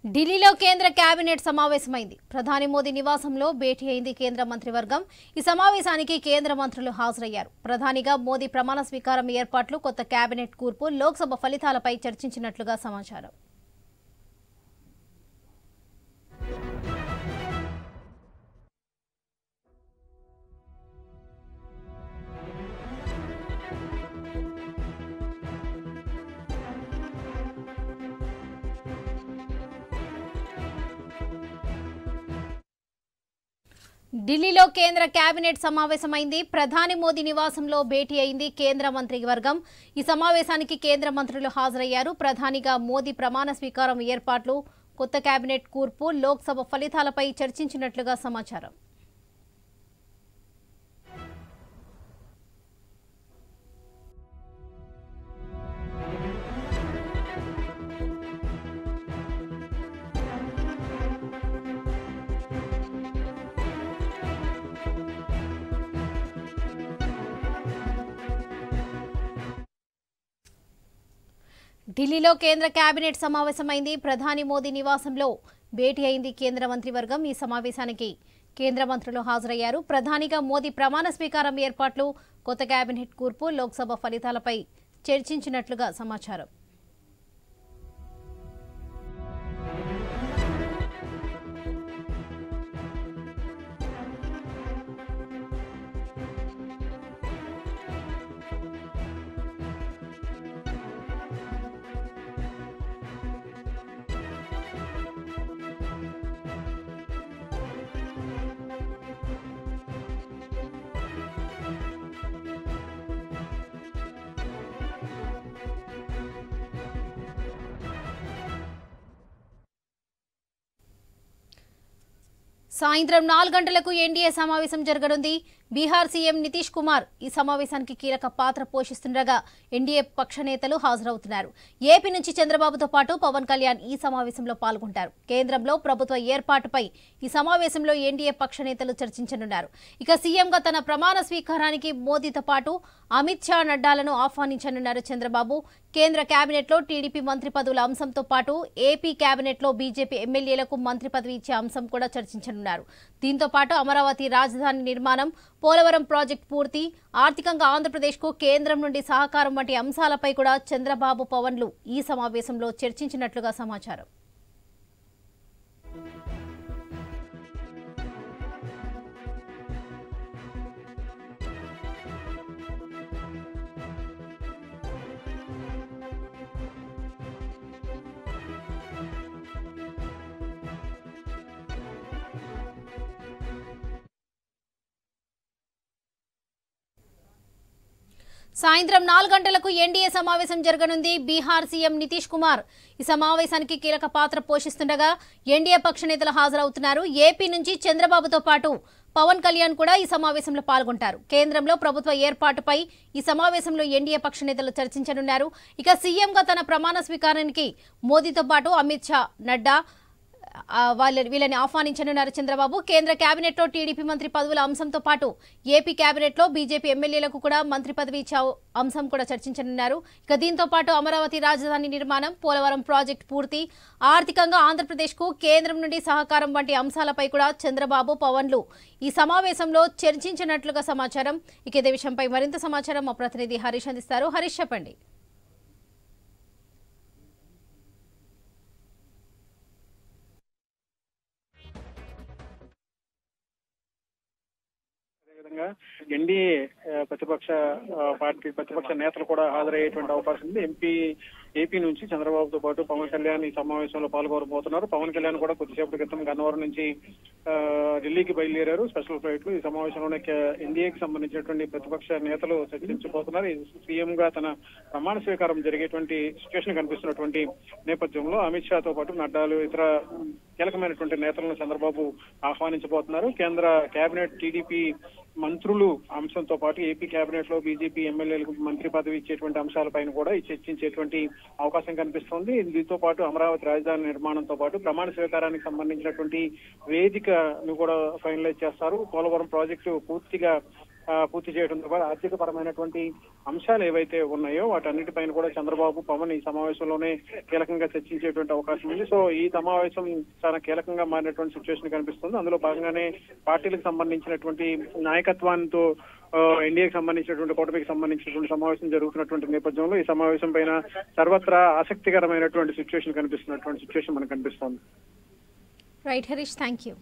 ఢిల్లీలో కేంద్ర కేబినెట్ సమావేశమైంది. ప్రధాని మోదీ నివాసంలో భేటీ అయింది కేంద్ర మంత్రివర్గం. ఈ సమావేశానికి కేంద్ర మంత్రులు హాజరయ్యారు. ప్రధానిగా మోదీ ప్రమాణ స్వీకారం ఏర్పాట్లు, కొత్త కేబినెట్ కూర్పు, లోక్సభ ఫలితాలపై చర్చించినట్లుగా సమాచారం. ఢిల్లీలో కేంద్ర కేబినెట్ సమావేశమైంది. ప్రధాని మోదీ నివాసంలో భేటీ అయింది కేంద్ర మంత్రివర్గం. ఈ సమావేశానికి కేంద్ర మంత్రులు హాజరయ్యారు. ప్రధానిగా మోదీ ప్రమాణ స్వీకారం ఏర్పాట్లు, కొత్త కేబినెట్ కూర్పు, లోక్సభ ఫలితాలపై చర్చించినట్లుగా సమాచారం. ఢిల్లీలో కేంద్ర కేబినెట్ సమావేశమైంది. ప్రధాని మోదీ నివాసంలో భేటీ అయింది కేంద్ర మంత్రివర్గం. ఈ సమావేశానికి కేంద్ర మంత్రులు హాజరయ్యారు. ప్రధానిగా మోదీ ప్రమాణ స్వీకారం ఏర్పాట్లు, కొత్త కేబినెట్ కూర్పు, లోక్సభ ఫలితాలపై చర్చించినట్లుగా సమాచారం. సాయంత్రం 4 గంటలకు ఎన్డీఏ సమావేశం జరగనుంది. బీహార్ సీఎం నితీష్ కుమార్ ఈ సమావేశానికి కీలక పాత్ర పోషిస్తుండగా ఎన్డీఏ పక్ష నేతలు హాజరవుతున్నారు. ఏపీ నుంచి చంద్రబాబుతో పాటు పవన్ కళ్యాణ్ ఈ సమావేశంలో పాల్గొంటారు. కేంద్రంలో ప్రభుత్వ ఏర్పాటుపై ఈ సమావేశంలో ఎన్డీఏ పక్ష నేతలు చర్చించనున్నారు. ఇక సీఎంగా తన ప్రమాణ స్వీకారానికి మోదీతో పాటు అమిత్ షా, నడ్డాలను ఆహ్వానించనున్నారు చంద్రబాబు. కేంద్ర కేబినెట్లో టీడీపీ మంత్రి పదవుల అంశంతో పాటు ఏపీ కేబినెట్లో బీజేపీ ఎమ్మెల్యేలకు మంత్రి పదవి ఇచ్చే అంశం కూడా చర్చించనున్నారు. దీంతో పాటు అమరావతి రాజధాని నిర్మాణం, పోలవరం ప్రాజెక్టు పూర్తి, ఆర్థికంగా ఆంధ్రప్రదేశ్కు కేంద్రం నుండి సహకారం వంటి అంశాలపై కూడా చంద్రబాబు, పవన్లు ఈ సమావేశంలో చర్చించినట్లుగా సమాచారం. సాయంత్రం 4 గంటలకు ఎన్డీఏ సమావేశం జరగనుంది. బీహార్ సీఎం నితీష్ కుమార్ ఈ సమావేశానికి కీలక పాత్ర పోషిస్తుండగా ఎన్డీఏ పక్ష నేతలు హాజరవుతున్నారు. ఏపీ నుంచి చంద్రబాబుతో పాటు పవన్ కళ్యాణ్ కూడా ఈ సమావేశంలో పాల్గొంటారు. కేంద్రంలో ప్రభుత్వ ఏర్పాటుపై ఈ సమావేశంలో ఎన్డీఏ పక్ష నేతలు చర్చించనున్నారు. ఇక సీఎంగా తన ప్రమాణ స్వీకారానికి మోదీతో పాటు అమిత్ షా, నడ్డా వీళ్ళని ఆహ్వానించనున్నారు చంద్రబాబు. కేంద్ర కేబినెట్లో టీడీపీ మంత్రి పదవుల అంశంతో పాటు ఏపీ కేబినెట్లో బీజేపీ ఎమ్మెల్యేలకు కూడా మంత్రి పదవి ఇచ్చే అంశం కూడా చర్చించనున్నారు. ఇక దీంతో పాటు అమరావతి రాజధాని నిర్మాణం, పోలవరం ప్రాజెక్టు పూర్తి, ఆర్థికంగా ఆంధ్రప్రదేశ్కు కేంద్రం నుండి సహకారం వంటి అంశాలపై కూడా చంద్రబాబు, పవన్లు ఈ సమావేశంలో చర్చించినట్లుగా సమాచారం. ఇక ఇదే విషయంపై మరింత సమాచారం మా ప్రతినిధి హరీష్ అందిస్తారు. హరీష్, చెప్పండి. ఎన్డీఏ ప్రతిపక్ష నేతలు కూడా హాజరయ్యేటువంటి అవకాశం ఉంది. ఏపీ నుంచి చంద్రబాబుతో పాటు పవన్ కళ్యాణ్ ఈ సమావేశంలో పాల్గొనబోతున్నారు. పవన్ కళ్యాణ్ కూడా కొద్దిసేపటి క్రితం గన్నవరం నుంచి ఢిల్లీకి బయలుదేరారు స్పెషల్ ఫ్లైట్ లో. ఈ సమావేశంలోనే ఎన్డీఏకి సంబంధించినటువంటి ప్రతిపక్ష నేతలు చర్చించబోతున్నారు. సీఎం గా తన ప్రమాణ స్వీకారం జరిగేటువంటి సిచ్యువేషన్ కనిపిస్తున్నటువంటి నేపథ్యంలో అమిత్ షాతో పాటు నడ్డాలు, ఇతర కీలకమైనటువంటి నేతలను చంద్రబాబు ఆహ్వానించబోతున్నారు. కేంద్ర కేబినెట్ టీడీపీ మంత్రులు అంశంతో పాటు ఏపీ కేబినెట్ లో బీజేపీ ఎమ్మెల్యేలకు మంత్రి పదవి ఇచ్చేటువంటి అంశాలపైన కూడా చర్చించేటువంటి అవకాశం కనిపిస్తోంది. దీంతో పాటు అమరావతి రాజధాని నిర్మాణంతో పాటు ప్రమాణ స్వీకారానికి సంబంధించినటువంటి వేదికను కూడా ఫైనలైజ్ చేస్తారు. పోలవరం ప్రాజెక్టు పూర్తిగా పూర్తి చేయడంతో పాటు ఆర్థిక పరమైనటువంటి అంశాలు ఏవైతే ఉన్నాయో వాటన్నిటిపైన కూడా చంద్రబాబు పవన్ ఈ సమావేశంలోనే కీలకంగా చర్చించేటువంటి అవకాశం ఉంది. సో ఈ సమావేశం చాలా కీలకంగా మారినటువంటి సిచ్యువేషన్ కనిపిస్తుంది. అందులో భాగంగానే పార్టీలకు సంబంధించినటువంటి నాయకత్వానికి ఎన్డీఏకి సంబంధించినటువంటి కూటమికి సంబంధించినటువంటి సమావేశం జరుగుతున్నటువంటి నేపథ్యంలో ఈ సమావేశం పైన సర్వత్రా ఆసక్తికరమైనటువంటి సిచ్యువేషన్ కనిపిస్తున్నటువంటి సిచ్యువేషన్ మనకు కనిపిస్తోంది. Right Harish, thank you.